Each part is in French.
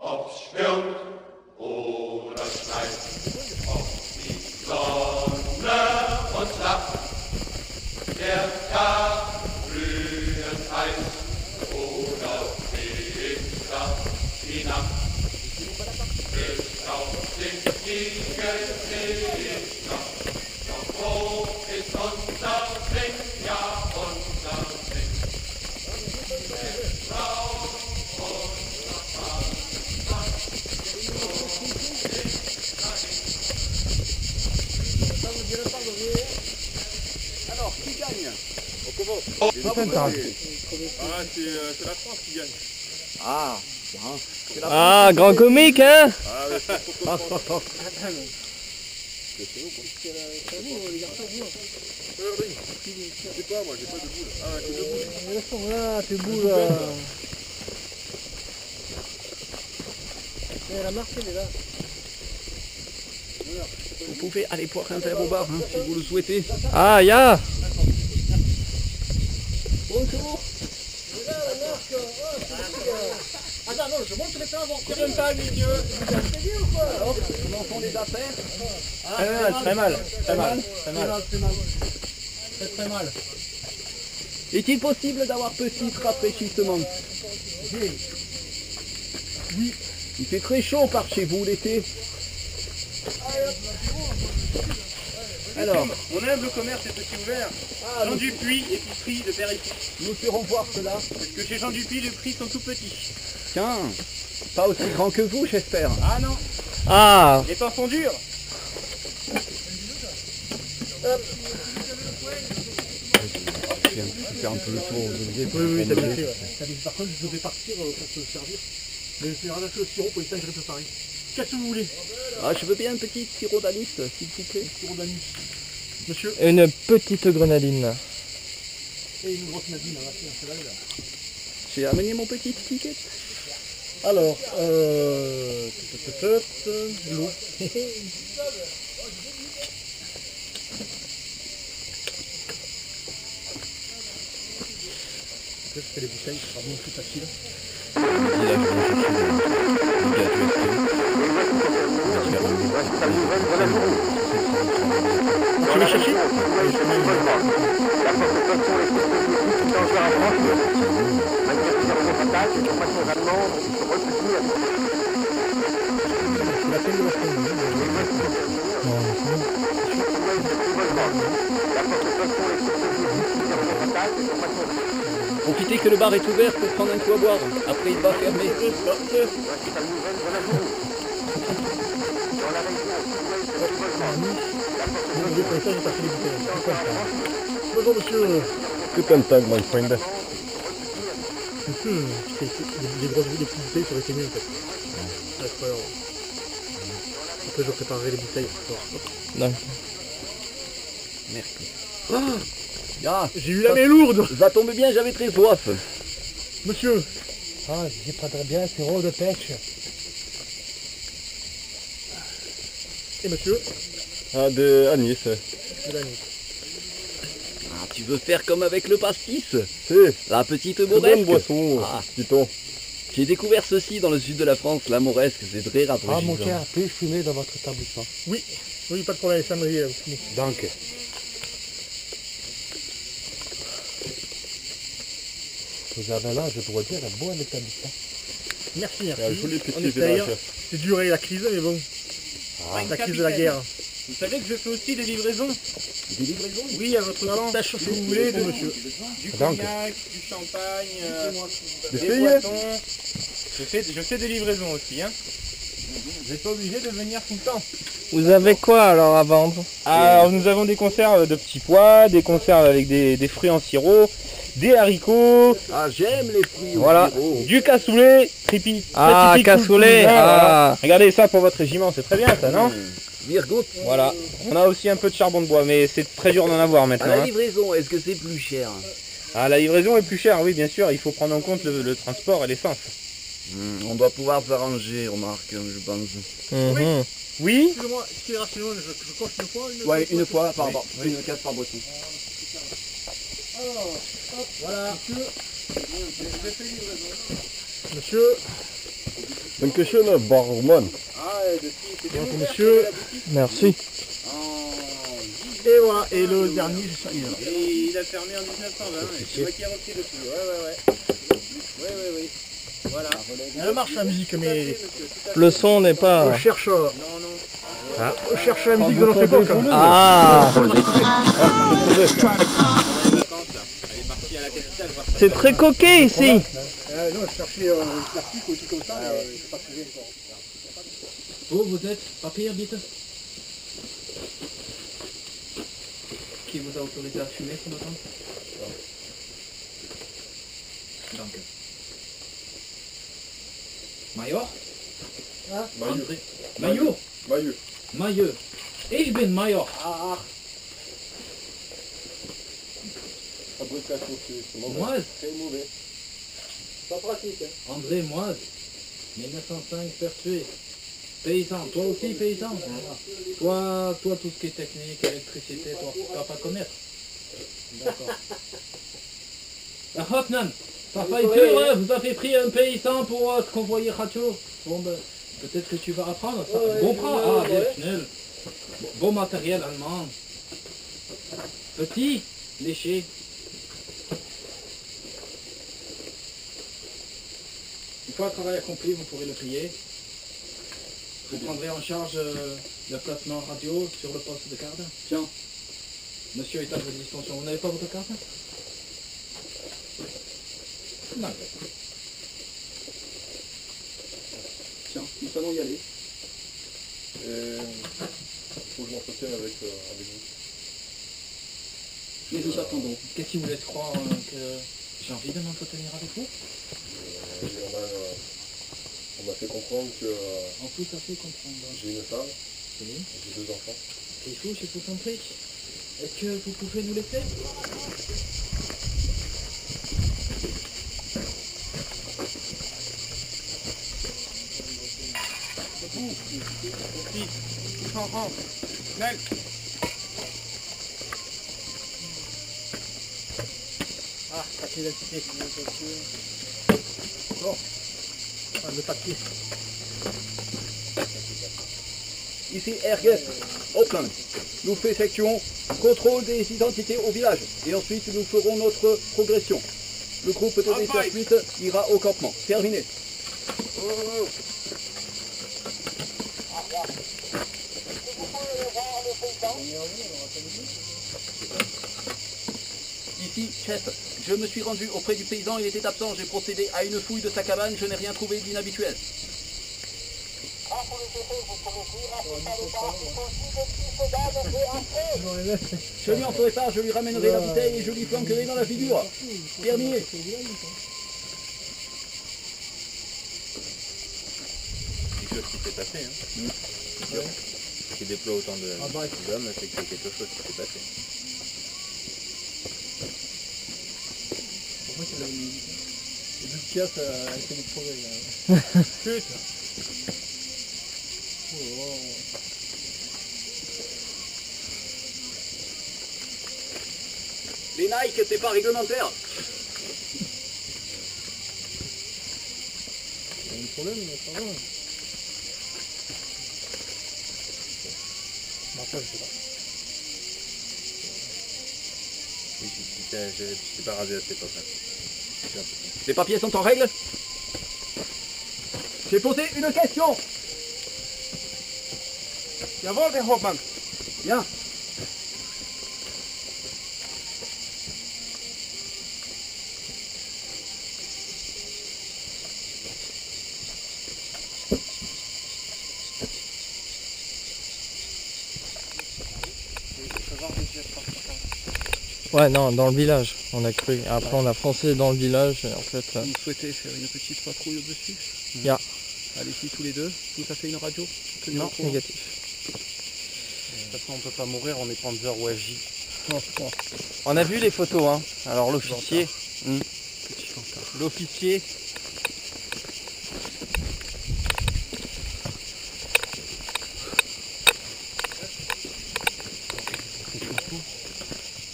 ob's stürmt oder schneit, ob die Sonne uns lacht, der Tag glühend heiß oder finster die Nacht. Gestaubt sind die Gesichter, doch wo ist unser Sinn, ja unser Sinn? Alors, qui gagne? On commence. C'est la France qui gagne. Ah, Ah, grand comique, hein? C'est pas moi, j'ai pas de boule. Ah, j'ai deux boules. elles sont là, tes boules là. La marque elle est là. Vous pouvez aller boire un verre au bar hein, si vous le souhaitez. Ah, ya! Bonjour. Regarde la marque. Attends, non, je montre les temps avant. Combien de temps, milieu? C'est bien ou quoi? Comment font les affaires? Très mal. C'est très mal. Est-il possible d'avoir petit rafraîchissement? Oui. Il fait très chaud par chez vous l'été. Alors, Mon humble commerce est aussi ouvert. Jean Dupuis, épicerie de Périphérie. nous ferons voir cela. Parce que chez Jean Dupuis, les prix sont tout petits. Tiens, pas aussi grand que vous, j'espère. Ah non, Ah, les temps sont durs. Tu fais un peu le tour. Oui, t'as bien fait. Par contre, je devais partir pour te servir. Mais je vais ramasser le sirop pour les temps que je préparé. Qu'est-ce que vous voulez? Ah, je veux bien un petit sirop d'anis, s'il vous plaît. Sirop d'anis. Monsieur, une petite grenadine. et une grosse nadine, là, c'est là. J'ai amené mon petit ticket. Alors, l'eau. Je fais les bouteilles, ce sera beaucoup plus facile. Tu veux chercher? Profitez que le bar est ouvert pour prendre un coup à boire. Après, il va fermer. Bonjour monsieur. Guten Tag, mein Freund. Monsieur, des grosses bouteilles ça aurait été mieux en fait. Ouais, c'est pas grave. Après je préparerai les bouteilles. Non. Ah, ah, J'ai eu la main lourde. ça tombe bien, j'avais très soif. Monsieur. Ah, j'ai pas très bien, c'est rose de pêche. Et monsieur? Ah, de anis. De l'anis. Ah, tu veux faire comme avec le pastis? C'est La petite une bonne moresque. boisson, Ah. dit-on. J'ai découvert ceci dans le sud de la France, la moresque, c'est très Ah, rafraîchissant. mon cœur, puis-je fumer dans votre établissement? Oui, oui, pas de problème, ça me rit. Donc, Vous avez là, je dois dire, un bon établissement. Merci, merci. un joli On petit essaye. village. C'est dur la crise, mais bon. La crise de la guerre. Vous savez que je fais aussi des livraisons? Des livraisons? Oui, à votre temps. Ça Si vous voulez, de monsieur. du Donc. cognac, du champagne, Des des filles boissons. Je fais des livraisons aussi. Hein. Vous n'êtes pas obligé de venir tout le temps. vous avez quoi alors à vendre? Alors nous avons des conserves de petits pois, des conserves avec des fruits en sirop, des haricots, Ah, j'aime les fruits au voilà, sirop. du cassoulet, Ah, typique cassoulet, toulousain, ah. voilà. Regardez ça pour votre régiment, c'est très bien ça, non? Virgout. Voilà, on a aussi un peu de charbon de bois, mais c'est très dur d'en avoir À maintenant. la hein. livraison, est-ce que c'est plus cher? Ah, la livraison est plus chère, oui bien sûr, il faut prendre en compte le transport et l'essence. On doit pouvoir s'arranger, remarque, je pense. Mhm. Oui? Excusez-moi, excusez-moi, je coche une fois. Ouais, une fois par une case par boisson. Alors, hop, voilà. Monsieur. Dankeschön, Barman. Donc, monsieur, Merci. et voilà, et le dernier, c'est ça, il est là. Et il a fermé en 1920, et c'est moi qui ai repris dessus. Ouais. Voilà. Elle marche la musique, mais Le son n'est pas... on cherche la musique de notre époque. Ah, Elle est partie à la capitale voir ça. c'est très coquet ici. Non, je cherchais plastique ou des trucs comme ça, mais je sais pas trouvé encore. Vous êtes papier, bitte? Qui vous a autorisé à fumer ce matin? Danke. Major? André. Major? Maillot. Major. Ich bin Major. Fabrication, c'est mauvais. Moise. Très mauvais. Pas pratique, hein. André Moise. 1905, Pertuis. Paysan. Toi aussi, paysan? Toi, tout ce qui est technique, électricité, toi, tu vas pas connaître. D'accord. La Hotman. Ça fait dur, hein, vous avez pris un paysan pour se convoyer radio. Bon, ben, peut-être que tu vas apprendre. Ça. Bon prend. Ah, bien, schnell. Bon matériel allemand. Petit, léché. Une fois le travail accompli, vous pourrez le payer. Vous prendrez en charge le placement radio sur le poste de garde. Tiens, monsieur est à votre disposition. Vous n'avez pas votre carte? Non. Tiens, nous allons y aller. Faut que je m'entretienne avec vous. Mais nous attendons. Qu'est-ce qui vous laisse croire que j'ai envie de m'entretenir avec vous? On m'a fait comprendre que En tout à fait comprendre. j'ai une femme, Oui. j'ai 2 enfants. Il faut, je vous en prie. Est-ce que vous pouvez nous laisser? Ah, papier d'identité. Bon. Ah, le papier. Ici Ergues, Auckland. Nous effectuons contrôle des identités au village et ensuite nous ferons notre progression. Le groupe de suite ira au campement. Terminé. Ici Chest. Je me suis rendu auprès du paysan, il était absent. J'ai procédé à une fouille de sa cabane, je n'ai rien trouvé d'inhabituel. Je n'y en ferai pas, je lui ramènerai la bouteille et je lui flanquerai dans la figure. Terminé. Quelque chose qui s'est passé, hein. Qui déploie autant d'hommes, c'est que c'est quelque chose qui s'est passé. Pour moi, c'est la musique. Les deux pièces avec les progrès. Putain. Les Nike, c'est pas réglementaire. Il y a un problème, mais ça va. Bon, ça, je sais pas. Oui, je t'ai pas rasé à cette époque-là. Les papiers sont en règle. J'ai posé une question. Jawohl, Herr Hauptmann. Bien. Ouais, non, dans le village, on a cru. Après, on a foncé dans le village, et en fait... Vous souhaitez faire une petite patrouille au-dessus? Ya. Allez-y tous les deux. Vous avez fait une radio? Tenez au Non, courant. négatif. De toute façon, on peut pas mourir, on est Panzer ou FJ. On a vu les photos, hein. Alors, l'officier... Petit fantard. L'officier...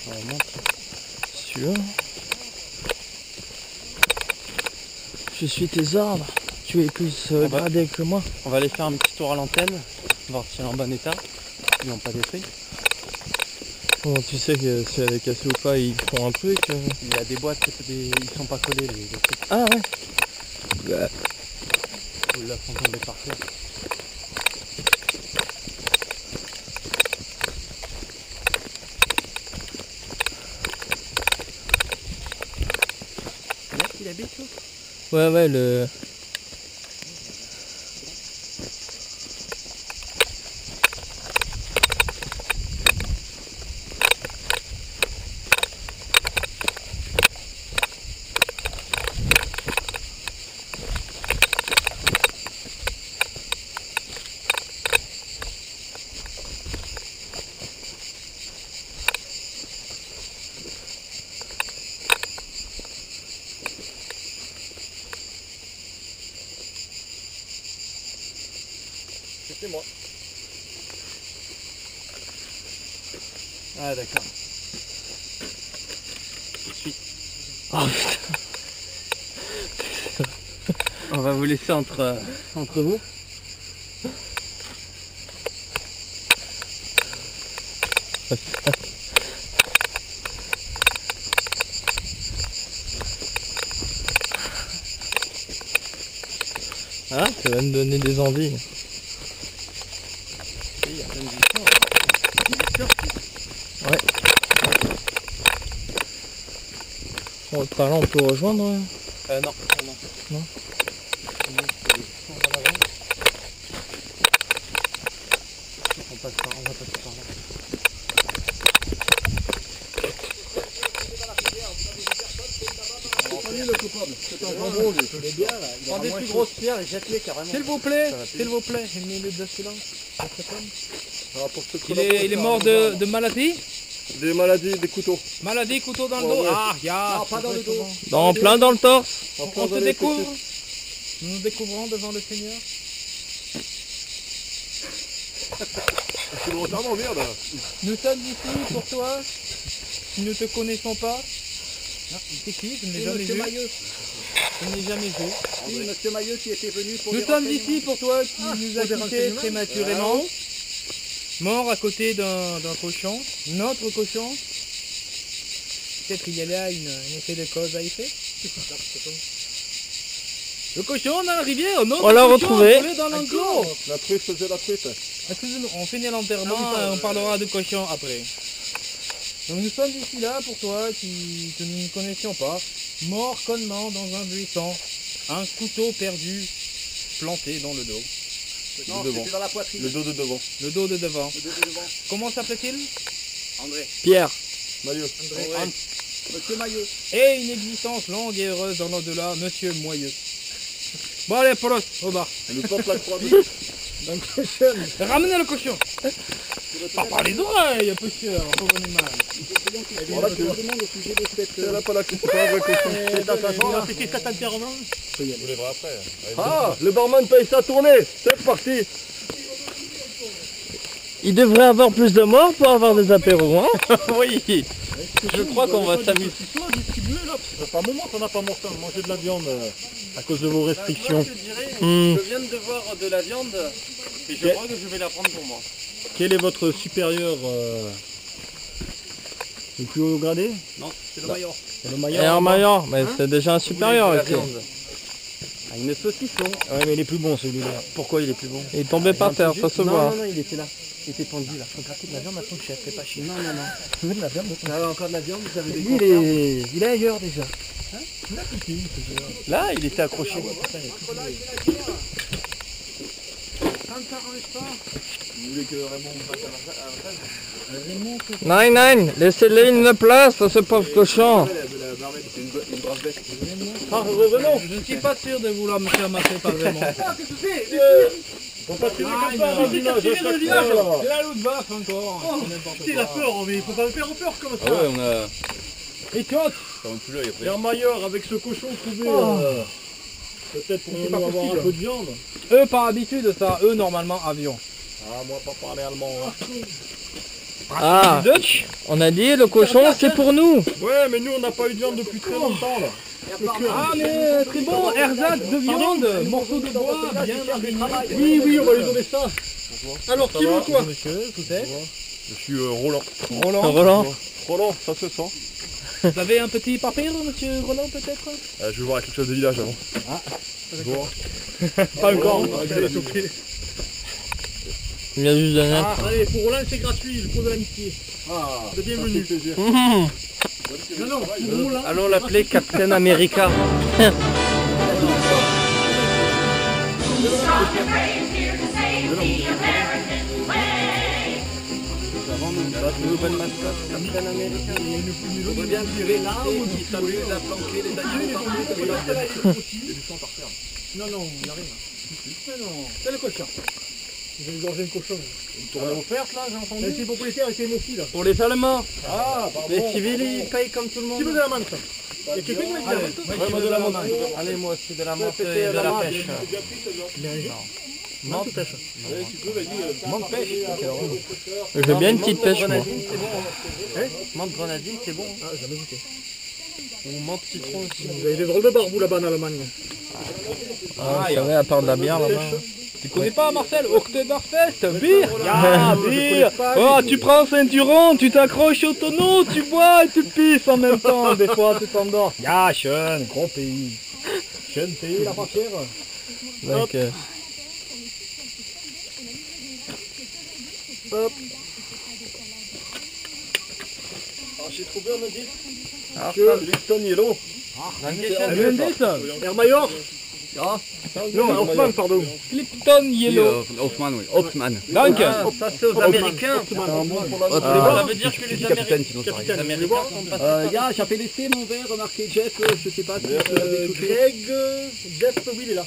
On remonte. Sûr. Je suis tes ordres. tu es plus gradé que moi. On va aller faire un petit tour à l'antenne, voir si elle est en bon état. Ils n'ont pas détruit. Bon, tu sais que si elle est cassée ou pas, ils font un truc. Il y a des boîtes, ils sont pas collés les trucs. Ah ouais. Ils la font tomber par terre. Là qu'il habite tout. Ouais, ouais, le... C'est moi. Ah d'accord. Oh putain. On va vous laisser entre vous. Ah, ça va me donner des envies. Il y a plein de histoires. Ouais. Bon, par là, on peut rejoindre. Non. Non. On va passer par là. Prenez le coupable, c'est un jambon lui. Il est bien là. Prends des plus grosses pierres et jette-les carrément. S'il vous plaît, une minute de silence. Alors, pour ceux qui Il est mort de maladie. Des maladies, des couteaux. Maladie, couteau dans le Ouais, dos. ouais. Ah, ya. Non, pas dans le dos. Dans plein dans le torse. On se découvre. Nous nous découvrons devant le Seigneur. C'est vraiment merde. Nous sommes ici pour toi. Si nous ne te connaissons pas. Ah, c'est qui? Je ne l'ai C'est jamais Monsieur vu. Mailleux. Je ne l'ai jamais vu. Oui, Monsieur Mailleux qui était venu pour Nous des sommes renseignements. ici pour toi qui nous a pour des quittés renseignements. prématurément. Mort à côté d'un cochon. Notre cochon. Peut-être qu'il y a là un effet de cause à effet. Le cochon dans la rivière, notre On l'a cochon retrouvé. enroulé dans l'enclos. La truffe faisait la truite. Excusez-nous, on finit l'enterrement et on parlera de cochon après. Donc nous sommes ici là pour toi que nous ne connaissions pas. Mort connement dans un buisson. Un couteau perdu planté dans le dos. Non, Le devant. c'était dans la poitrine. Le dos de devant. Le dos de devant. Le dos de devant. Comment s'appelait-il? André. Pierre. Maillot. André. Monsieur Mailleux. Et une existence longue et heureuse dans l'au-delà, Monsieur Moyeux. Bon allez, Polos, au bar. Elle nous porte la croix. Ramenez le cochon. Pas par les oreilles, pêcheur, pauvre animal. Voilà que demande au sujet de cette... elle a pas la coupe, c'est pas un vrai cochon. Dans sa chambre. C'était cet enterrement. Vous les verrez après. Ah, le barman paye sa tournée. C'est parti. Il devrait avoir plus de morts pour avoir des apéros, hein? Oui. Je crois qu'on va s'amuser. Ça fait un moment qu'on n'a pas mangé de la viande à cause de vos restrictions. Je viens de voir de la viande et je crois que je vais la prendre pour moi. Quel est votre supérieur le plus haut gradé? Non, c'est le maillot. C'est le Et maillot. un maillot, mais c'est déjà un supérieur. La ok. viande. Ah, une saucisson. Ouais, mais il est plus bon celui-là. Pourquoi il est plus bon? Il est tombé par terre, ça se voit. Non, il était là. Il était tendu là. Faut gratter de la viande à ton chef, fais pas chier. Non. Vous voulez de la viande? Vous avez encore de la viande, vous avez des Lui, il est ailleurs déjà. Là, il était accroché. Vous voulez que Raymond passe à la Nein, laissez-le une place à ce pauvre cochon. la barmette, c'est une brave bête. Revenons. Je ne suis pas sûr de vouloir me faire masser par Raymond. Faut pas tirer Ah, comme ça dans le village. tirer le village. là. C'est la loupe baffe encore. C'est n'importe Il a quoi. peur, mais il faut pas me faire peur comme ça. Ah ouais, on a... Et toi, Ça va plus l'œil et après. un maillot avec ce cochon trouvé. Peut-être pour nous pas avoir un possible. peu de viande. Eux, par habitude, ça. Eux, normalement, avion. Ah, moi, pas parler allemand. Hein. Ah, Dutch. on a dit le cochon c'est pour nous. Ouais, mais nous, on n'a pas eu de viande depuis très longtemps là. Ah mais très bon, ersatz de viande, morceaux de bois, bien mariné. Oui, oui, on va lui donner ça. Alors, qui veut quoi? Monsieur, peut-être. Je suis Roland. Roland, Ça se sent. Vous avez un petit papier, monsieur Roland, peut-être? Je vais voir avec le chef de village avant. Pas encore. il vient juste de naître. Ah, allez, pour Roland, c'est gratuit, le pot de l'amitié. Ah, De bienvenue. Mmh. Non, non, pour Roland. Allons l'appeler Captain America. Nouvelle mascotte, Captain America. on veut bien tirer là ou qui s'amuse à planquer les animaux. Non, non, il arrive. Non, non, c'est le cochon. Ils ont égorgé une cochon. Une tournée offerte là, j'ai entendu. C'est propriétaire et c'est Mofi là. Pour les Allemands. Ah, pardon. Les civils, ils payent comme tout le Qui monde. veut de la menthe? Il y a quelqu'un qui m'a dit la menthe? Moi, je veux de la menthe. Allez, moi aussi, de la menthe et de la pêche. Menthe pêche. Menthe pêche. Je veux bien une petite pêche, moi. Grenadine, c'est bon. Menthe grenadine, c'est bon. Ah, jamais goûté. Ou menthe citron aussi. Vous avez des drôles de barbous là-bas en Allemagne. Ah, vous savez, à part de la bière là-bas. Tu connais pas Marcel? Oktoberfest, bière. Ah, bière. Oh, tu prends un ceinturon, tu t'accroches au tonneau, tu bois et tu pisses en même temps. Des fois, tu t'endors. Ya, schön, gros pays. Jeune pays, la frontière. Donc, J'ai trouvé un indice. Lipton Yellow. Air Mayor. Non, Hoffman, pardon. Lipton Yellow. Hoffman, oui. Hoffman. Donc, Ça c'est aux Américains. ça veut dire que les capitaine, sinon ça arrive. Les Américains sont pas... J'avais laissé mon verre marqué Jeff, je sais pas si vous l'avez touché. Greg, Jeff, oui, il est là.